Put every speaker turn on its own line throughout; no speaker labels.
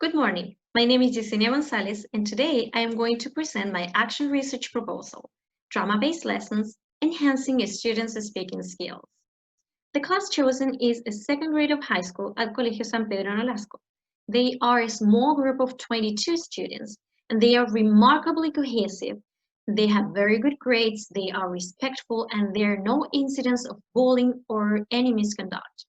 Good morning. My name is Yesenia Gonzalez, and today I am going to present my action research proposal, Drama-Based Lessons, Enhancing a Student's Speaking Skills. The class chosen is a second grade of high school at Colegio San Pedro Nolasco. They are a small group of 22 students, and they are remarkably cohesive. They have very good grades, they are respectful, and there are no incidents of bullying or any misconduct.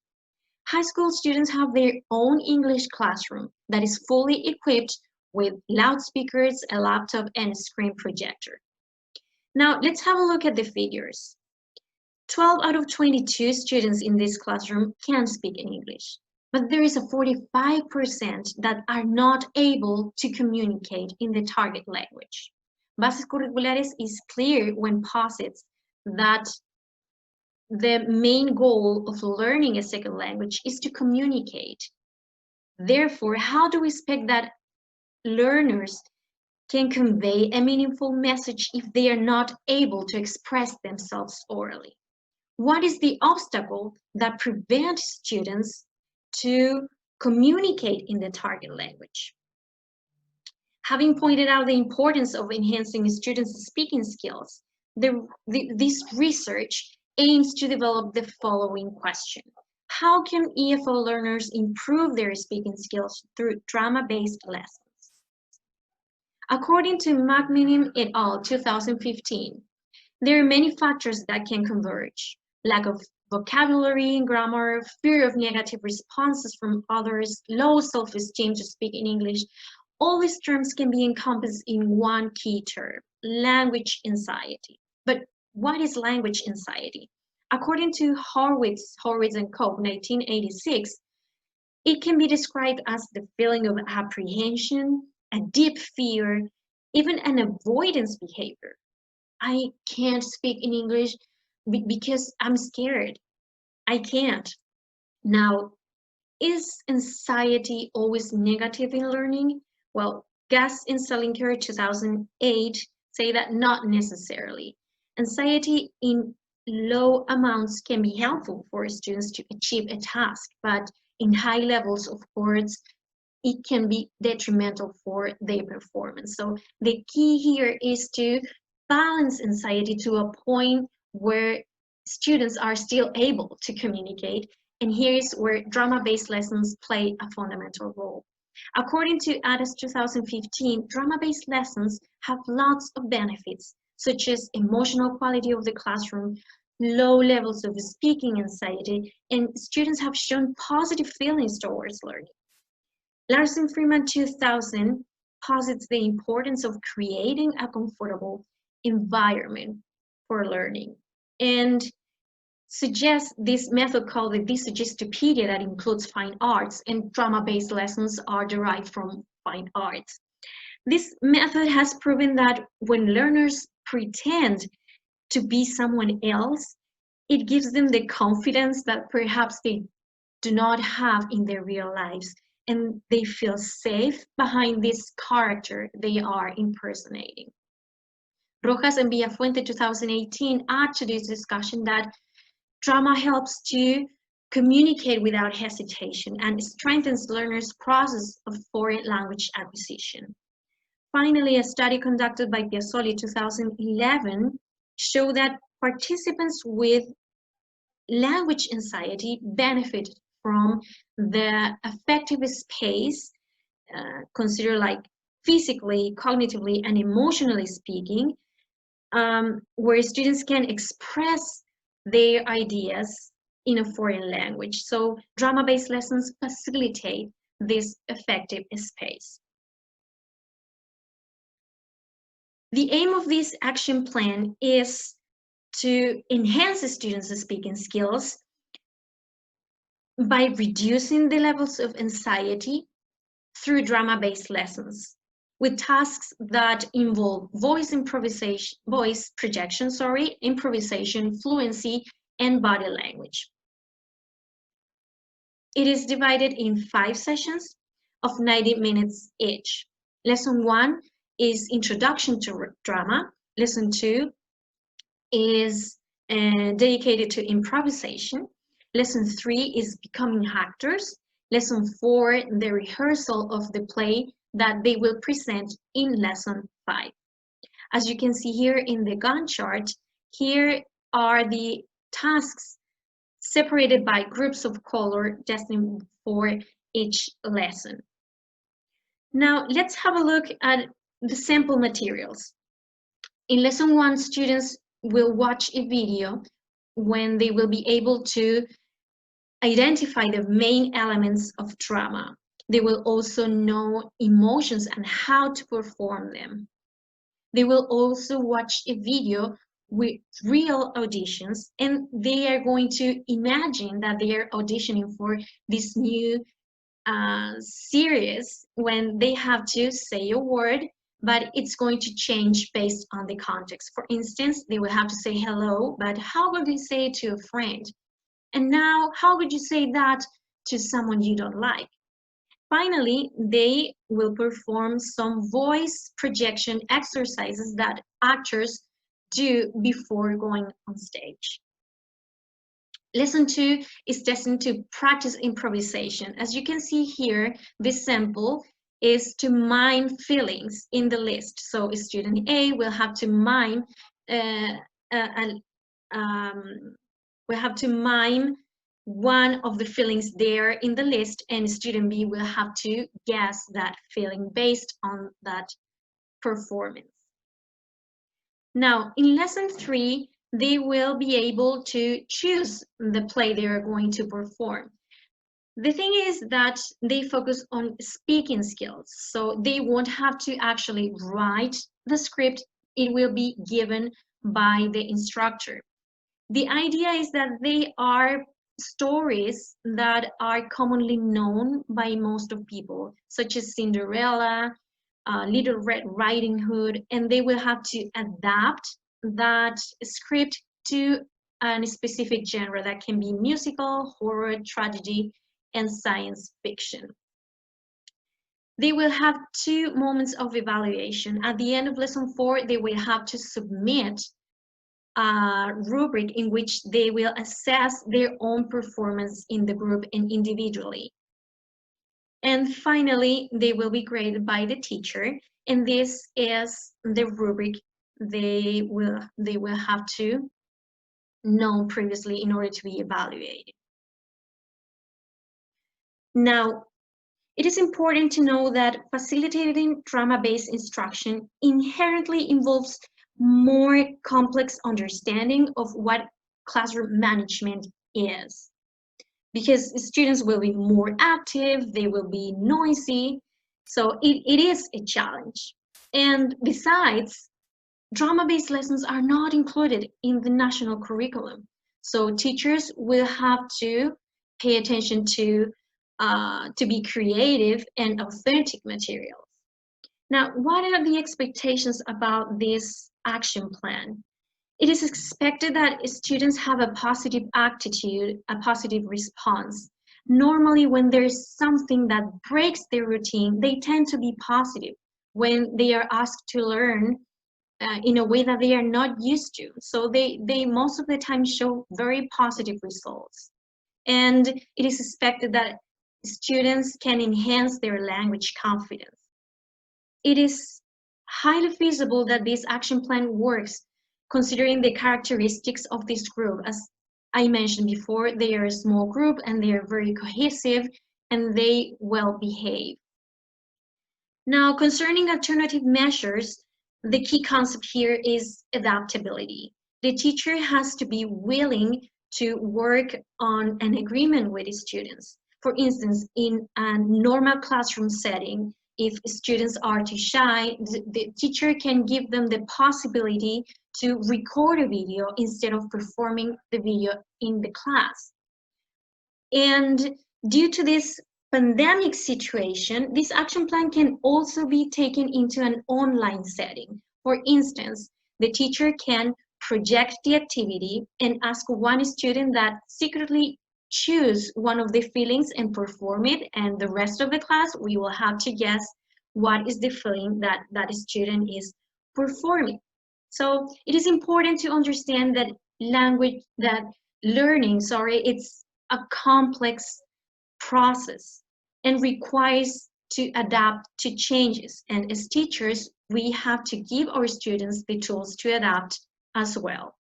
High school students have their own English classroom that is fully equipped with loudspeakers, a laptop, and a screen projector. Now, let's have a look at the figures. 12 out of 22 students in this classroom can speak in English, but there is a 45% that are not able to communicate in the target language. Bases Curriculares is clear when posits that the main goal of learning a second language is to communicate. Therefore, how do we expect that learners can convey a meaningful message if they are not able to express themselves orally? What is the obstacle that prevents students to communicate in the target language? Having pointed out the importance of enhancing students' speaking skills, this research aims to develop the following question. How can EFL learners improve their speaking skills through drama-based lessons? According to McMenamin et al. 2015, there are many factors that can converge. Lack of vocabulary and grammar, fear of negative responses from others, low self-esteem to speak in English. All these terms can be encompassed in one key term, language anxiety. But what is language anxiety? According to Horwitz and Cope, 1986, it can be described as the feeling of apprehension, a deep fear, even an avoidance behavior. I can't speak in English because I'm scared. I can't. Now, is anxiety always negative in learning? Well, Gass and Selinker 2008 say that not necessarily. Anxiety in low amounts can be helpful for students to achieve a task, but in high levels, of course, it can be detrimental for their performance. So the key here is to balance anxiety to a point where students are still able to communicate. And here's where drama-based lessons play a fundamental role. According to ADAS 2015, drama-based lessons have lots of benefits, such as emotional quality of the classroom, low levels of speaking anxiety, and students have shown positive feelings towards learning. Larson Freeman 2000 posits the importance of creating a comfortable environment for learning and suggests this method called the Visagistpedia that includes fine arts, and drama-based lessons are derived from fine arts. This method has proven that when learners pretend to be someone else, it gives them the confidence that perhaps they do not have in their real lives, and they feel safe behind this character they are impersonating. Rojas and Villafuente 2018 add to this discussion that drama helps to communicate without hesitation and strengthens learners' process of foreign language acquisition. Finally, a study conducted by Piazzoli 2011 showed that participants with language anxiety benefit from the affective space, considered like physically, cognitively, and emotionally speaking, where students can express their ideas in a foreign language. So drama-based lessons facilitate this effective space. The aim of this action plan is to enhance the students' speaking skills by reducing the levels of anxiety through drama-based lessons with tasks that involve voice projection, improvisation, fluency, and body language. It is divided in 5 sessions of 90 minutes each. Lesson 1 is Introduction to Drama. Lesson 2 is dedicated to improvisation. Lesson 3 is Becoming Actors. Lesson 4, the rehearsal of the play that they will present in Lesson 5. As you can see here in the Gantt chart, here are the tasks separated by groups of color destined for each lesson. Now, let's have a look at the sample materials. In Lesson 1, students will watch a video when they will be able to identify the main elements of drama. They will also know emotions and how to perform them. They will also watch a video with real auditions, and they are going to imagine that they are auditioning for this new series when they have to say a word, but it's going to change based on the context. For instance, they will have to say hello, but how would you say it to a friend? And now, how would you say that to someone you don't like? Finally, they will perform some voice projection exercises that actors do before going on stage. Lesson 2 is destined to practice improvisation. As you can see here, this sample is to mime feelings in the list. So student A will have to mime one of the feelings there in the list, and student B will have to guess that feeling based on that performance. Now, in Lesson 3, they will be able to choose the play they are going to perform. The thing is that they focus on speaking skills, so they won't have to actually write the script. It will be given by the instructor. The idea is that they are stories that are commonly known by most of people, such as Cinderella, Little Red Riding Hood, and they will have to adapt that script to a specific genre that can be musical, horror, tragedy, and science fiction. They will have 2 moments of evaluation. At the end of Lesson 4, they will have to submit a rubric in which they will assess their own performance in the group and individually. And finally, they will be graded by the teacher, and this is the rubric they will have to know previously in order to be evaluated. Now, it is important to know that facilitating drama-based instruction inherently involves more complex understanding of what classroom management is. Because students will be more active, they will be noisy, so it is a challenge. And besides, drama-based lessons are not included in the national curriculum. So teachers will have to pay attention to be creative and authentic materials. Now, what are the expectations about this action plan? It is expected that students have a positive attitude, a positive response. Normally, when there's something that breaks their routine, they tend to be positive when they are asked to learn in a way that they are not used to. So they most of the time show very positive results. And it is expected that students can enhance their language confidence. It is highly feasible that this action plan works considering the characteristics of this group. As I mentioned before, they are a small group and they are very cohesive and they well behave. Now, concerning alternative measures, the key concept here is adaptability. The teacher has to be willing to work on an agreement with his students. For instance, in a normal classroom setting, if students are too shy, the teacher can give them the possibility to record a video instead of performing the video in the class. And due to this pandemic situation, this action plan can also be taken into an online setting. For instance, the teacher can project the activity and ask one student that secretly choose one of the feelings and perform it, and the rest of the class, we will have to guess what is the feeling that that student is performing. So it is important to understand that learning, it's a complex process. and requires to adapt to changes. And as teachers, we have to give our students the tools to adapt as well.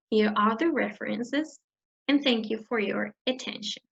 Here are the references, and thank you for your attention.